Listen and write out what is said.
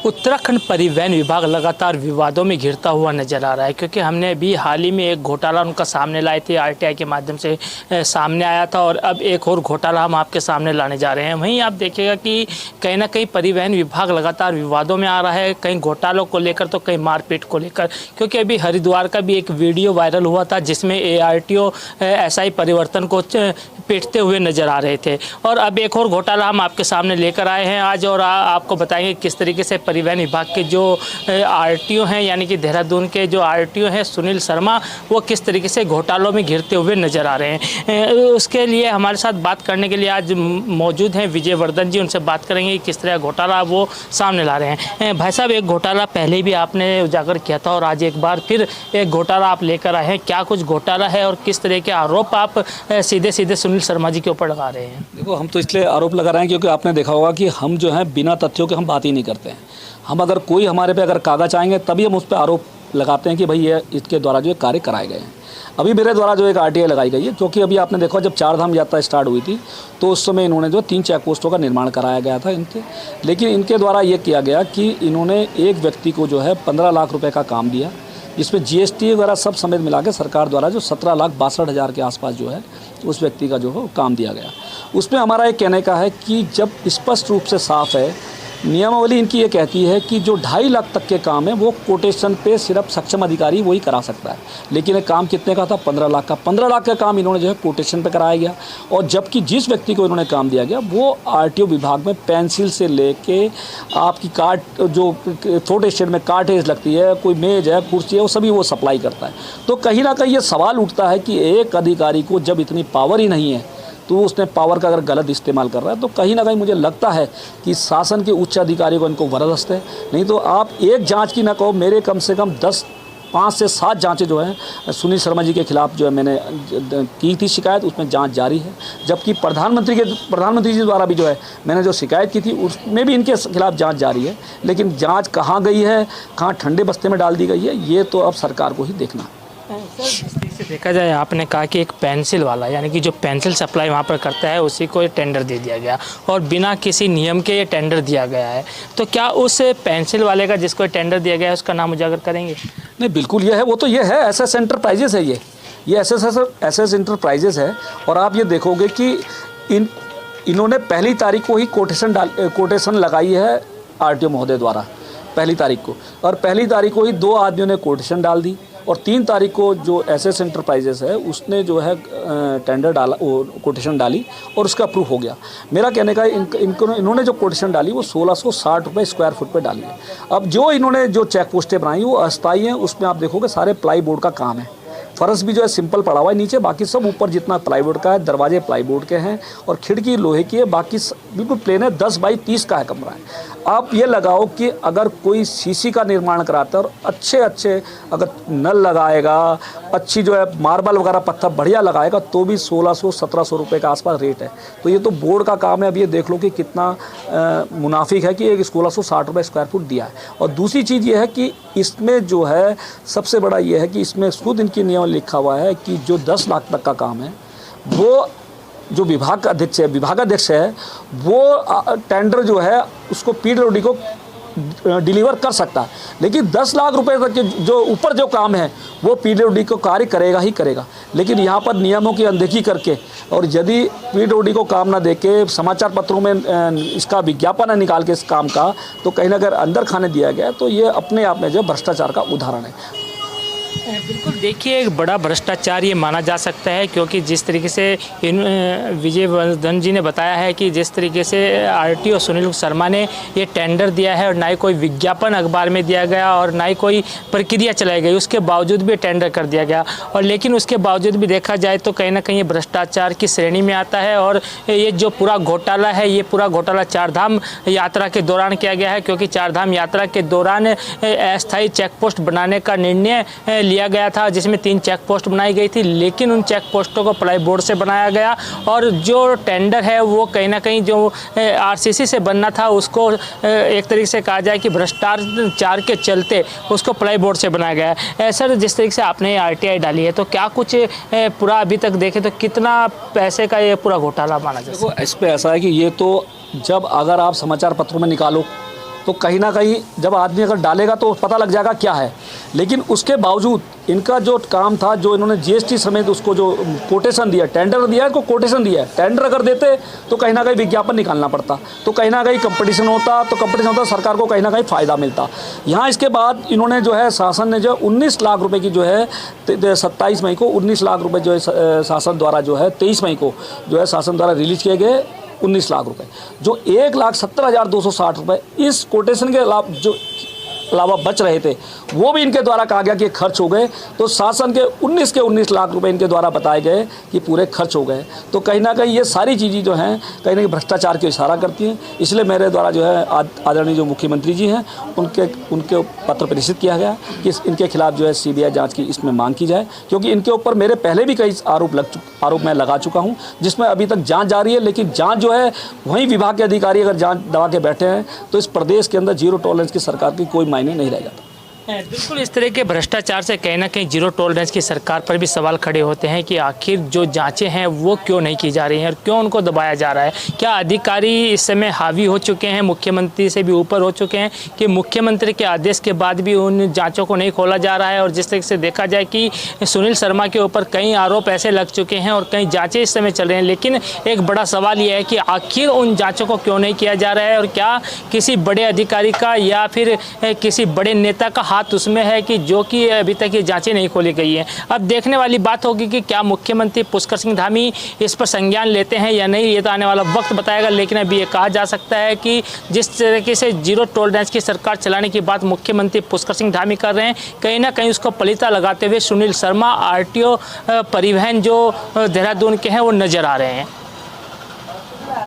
उत्तराखंड परिवहन विभाग लगातार विवादों में घिरता हुआ नजर आ रहा है, क्योंकि हमने अभी हाल ही में एक घोटाला उनका सामने लाए थे, आरटीआई के माध्यम से सामने आया था, और अब एक और घोटाला हम आपके सामने लाने जा रहे हैं। वहीं आप देखिएगा कि कहीं ना कहीं परिवहन विभाग लगातार विवादों में आ रहा है, कहीं घोटालों को लेकर तो कहीं मारपीट को लेकर। क्योंकि अभी हरिद्वार का भी एक वीडियो वायरल हुआ था जिसमें ARTO SI परिवर्तन को पीटते हुए नजर आ रहे थे, और अब एक और घोटाला हम आपके सामने लेकर आए हैं आज, और आपको बताएंगे किस तरीके से परिवहन विभाग के जो RTO हैं, यानी कि देहरादून के जो RTO हैं सुनील शर्मा, वो किस तरीके से घोटालों में घिरते हुए नजर आ रहे हैं। उसके लिए हमारे साथ बात करने के लिए आज मौजूद हैं विजय वर्धन जी। उनसे बात करेंगे किस तरह घोटाला वो सामने ला रहे हैं। भाई साहब, एक घोटाला पहले भी आपने उजागर किया था और आज एक बार फिर एक घोटाला आप लेकर आए हैं। क्या कुछ घोटाला है और किस तरह के आरोप आप सीधे सीधे सुनील शर्मा जी के ऊपर लगा रहे हैं? देखो, हम तो इसलिए आरोप लगा रहे हैं क्योंकि आपने देखा होगा कि हम जो है बिना तथ्यों के हम बात ही नहीं करते हैं। हम अगर कोई हमारे पे अगर कागज आएंगे तभी हम उस पर आरोप लगाते हैं कि भाई ये इसके द्वारा जो कार्य कराए गए हैं। अभी मेरे द्वारा जो एक RTI लगाई गई है, क्योंकि अभी आपने देखा जब चारधाम यात्रा स्टार्ट हुई थी तो उस समय इन्होंने जो 3 चेक पोस्टों का निर्माण कराया गया था इनके, लेकिन इनके द्वारा ये किया गया कि इन्होंने एक व्यक्ति को जो है 15 लाख रुपये का काम दिया, जिसमें GST वगैरह सब समेत मिला के सरकार द्वारा जो 17,62,000 के आसपास जो है उस व्यक्ति का जो है काम दिया गया। उसमें हमारा एक कहने का है कि जब स्पष्ट रूप से साफ है, नियमावली इनकी ये कहती है कि जो 2.5 लाख तक के काम है वो कोटेशन पे सिर्फ सक्षम अधिकारी वही करा सकता है, लेकिन एक काम कितने का था? 15 लाख का। 15 लाख का काम इन्होंने जो है कोटेशन पे कराया गया, और जबकि जिस व्यक्ति को इन्होंने काम दिया गया वो RTO विभाग में पेंसिल से लेके आपकी कार्ट जो फोटो स्टेट में कार्टेज लगती है, कोई मेज है, कुर्सी है, वो सभी वो सप्लाई करता है। तो कहीं ना कहीं ये सवाल उठता है कि एक अधिकारी को जब इतनी पावर ही नहीं है तो उसने पावर का अगर गलत इस्तेमाल कर रहा है, तो कहीं ना कहीं मुझे लगता है कि शासन के उच्च अधिकारी को इनको बर्दाश्त है। नहीं तो आप एक जांच की ना कहो, मेरे कम से कम 5 से 7 जांचें जो हैं सुनील शर्मा जी के खिलाफ जो है मैंने की थी शिकायत, उसमें जांच जारी है। जबकि प्रधानमंत्री जी द्वारा भी जो है मैंने जो शिकायत की थी उसमें भी इनके खिलाफ जांच जारी है, लेकिन जांच कहाँ गई है, कहाँ ठंडे बस्ते में डाल दी गई है, ये तो अब सरकार को ही देखना है। से देखा जाए, आपने कहा कि एक पेंसिल वाला, यानी कि जो पेंसिल सप्लाई वहाँ पर करता है उसी को टेंडर दे दिया गया और बिना किसी नियम के ये टेंडर दिया गया है। तो क्या उस पेंसिल वाले का जिसको टेंडर दिया गया है उसका नाम उजागर करेंगे? नहीं, बिल्कुल ये है, वो तो ये है SS एंटरप्राइजेस है, ये SS एंटरप्राइजेस है। और आप ये देखोगे कि इन्होंने पहली तारीख को ही कोटेशन लगाई है RTO महोदय द्वारा, पहली तारीख को, और पहली तारीख को ही 2 आदमियों ने कोटेशन डाल दी, और 3 तारीख को जो SS एंटरप्राइजेस है उसने जो है टेंडर डाला, कोटेशन डाली और उसका अप्रूव हो गया। मेरा कहने का इन्होंने जो कोटेशन डाली वो 1660 रुपये स्क्वायर फुट पे डाली है। अब जो इन्होंने जो चेक पोस्टें बनाई वो अस्थायी हैं, उसमें आप देखोगे सारे प्लाई बोर्ड का काम है, फर्श भी जो है सिंपल पड़ा हुआ है नीचे, बाकी सब ऊपर जितना प्लाईवुड का है, दरवाजे प्लाईवुड के हैं और खिड़की लोहे की है, बाकी बिल्कुल प्लेन है। 10 बाई 30 का है कमरा है। आप ये लगाओ कि अगर कोई सीसी का निर्माण कराता है और अच्छे अगर नल लगाएगा, अच्छी जो है मार्बल वगैरह पत्थर बढ़िया लगाएगा, तो भी 1600-1700 रुपये के आसपास रेट है। तो ये तो बोर्ड का काम है। अब ये देख लो कि कितना मुनाफिक है कि एक 1660 रुपये स्क्वायर फुट दिया है। और दूसरी चीज़ ये है कि इसमें जो है सबसे बड़ा ये है कि इसमें खुद इनकी नियम लिखा हुआ है कि जो 10 लाख तक का काम है वो जो विभागाध्यक्ष है वो टेंडर जो है उसको PWD को डिलीवर कर सकता है, लेकिन 10 लाख रुपए तक के जो ऊपर जो काम है वो PWD को कार्य करेगा ही करेगा। लेकिन यहाँ पर नियमों की अनदेखी करके और यदि PWD को काम ना देके समाचार पत्रों में इसका विज्ञापन निकाल के इस काम का, तो कहीं ना कहीं अंदर खाने दिया गया, तो ये अपने आप में जो भ्रष्टाचार का उदाहरण है। बिल्कुल, देखिए एक बड़ा भ्रष्टाचार ये माना जा सकता है, क्योंकि जिस तरीके से विजय वर्धन जी ने बताया है कि जिस तरीके से RTO सुनील शर्मा ने ये टेंडर दिया है और ना ही कोई विज्ञापन अखबार में दिया गया और ना ही कोई प्रक्रिया चलाई गई, उसके बावजूद भी टेंडर कर दिया गया। और लेकिन उसके बावजूद भी देखा जाए तो कहीं ना कहीं ये भ्रष्टाचार की श्रेणी में आता है। और ये जो पूरा घोटाला है, ये पूरा घोटाला चारधाम यात्रा के दौरान किया गया है, क्योंकि चारधाम यात्रा के दौरान अस्थायी चेक पोस्ट बनाने का निर्णय लिया गया था, जिसमें 3 चेक पोस्ट बनाई गई थी, लेकिन उन चेक पोस्टों को प्लाई बोर्ड से बनाया गया और जो टेंडर है वो कहीं ना कहीं जो RCC से बनना था उसको एक तरीके से कहा जाए कि भ्रष्टाचार के चलते उसको प्लाई बोर्ड से बनाया गया। सर, जिस तरीके से आपने RTI डाली है, तो क्या कुछ पूरा अभी तक देखें तो कितना पैसे का ये पूरा घोटाला माना जाए? देखो, इस पर ऐसा है कि ये तो जब अगर आप समाचार पत्रों में निकालो तो कहीं ना कहीं जब आदमी अगर डालेगा तो पता लग जाएगा क्या है। लेकिन उसके बावजूद इनका जो काम था, जो इन्होंने जीएसटी समेत उसको जो कोटेशन दिया, टेंडर दिया है, को कोटेशन दिया है। टेंडर अगर देते तो कहीं ना कहीं विज्ञापन निकालना पड़ता, तो कहीं ना कहीं कंपटीशन होता, तो कंपटीशन होता, सरकार को कहीं ना कहीं फ़ायदा मिलता। यहाँ इसके बाद इन्होंने जो है शासन ने जो 19 लाख रुपए की जो है 27 मई को 19 लाख रुपए जो है शासन द्वारा जो है 23 मई को जो है शासन द्वारा रिलीज किए गए 19 लाख रुपए, जो 1,70,260 रुपए इस कोटेशन के अलावा बच रहे थे, वो भी इनके द्वारा कहा गया कि खर्च हो गए। तो शासन के 19 लाख रुपए इनके द्वारा बताए गए कि पूरे खर्च हो गए। तो कहीं ना कहीं ये सारी चीज़ें जो हैं कहीं ना कहीं भ्रष्टाचार की इशारा करती हैं। इसलिए मेरे द्वारा जो है आदरणीय जो मुख्यमंत्री जी हैं उनके पत्र प्रेषित किया गया कि इनके खिलाफ जो है सीबीआई जाँच की इसमें मांग की जाए, क्योंकि इनके ऊपर मेरे पहले भी कई आरोप मैं लगा चुका हूँ, जिसमें अभी तक जाँच जारी है। लेकिन जाँच जो है वहीं विभाग के अधिकारी अगर जाँच दबा के बैठे हैं तो इस प्रदेश के अंदर जीरो टॉलरेंस की सरकार की कोई नहीं रह जाता। बिल्कुल, इस तरह के भ्रष्टाचार से कहीं ना कहीं जीरो टॉलरेंस की सरकार पर भी सवाल खड़े होते हैं कि आखिर जो जांचें हैं वो क्यों नहीं की जा रही हैं और क्यों उनको दबाया जा रहा है। क्या अधिकारी इस समय हावी हो चुके हैं, मुख्यमंत्री से भी ऊपर हो चुके हैं कि मुख्यमंत्री के आदेश के बाद भी उन जांचों को नहीं खोला जा रहा है? और जिस तरह से देखा जाए कि सुनील शर्मा के ऊपर कई आरोप ऐसे लग चुके हैं और कई जाँचें इस समय चल रही हैं, लेकिन एक बड़ा सवाल यह है कि आखिर उन जाँचों को क्यों नहीं किया जा रहा है और क्या किसी बड़े अधिकारी का या फिर किसी बड़े नेता का हाथ उसमें है कि जो कि अभी तक ये जांचें नहीं खोली गई हैं। अब देखने वाली बात होगी कि क्या मुख्यमंत्री पुष्कर सिंह धामी इस पर संज्ञान लेते हैं या नहीं, ये तो आने वाला वक्त बताएगा। लेकिन अभी ये कहा जा सकता है कि जिस तरीके से जीरो टॉलरेंस की सरकार चलाने की बात मुख्यमंत्री पुष्कर सिंह धामी कर रहे हैं, कहीं ना कहीं उसको पलीता लगाते हुए सुनील शर्मा आरटीओ परिवहन जो देहरादून के हैं वो नजर आ रहे हैं।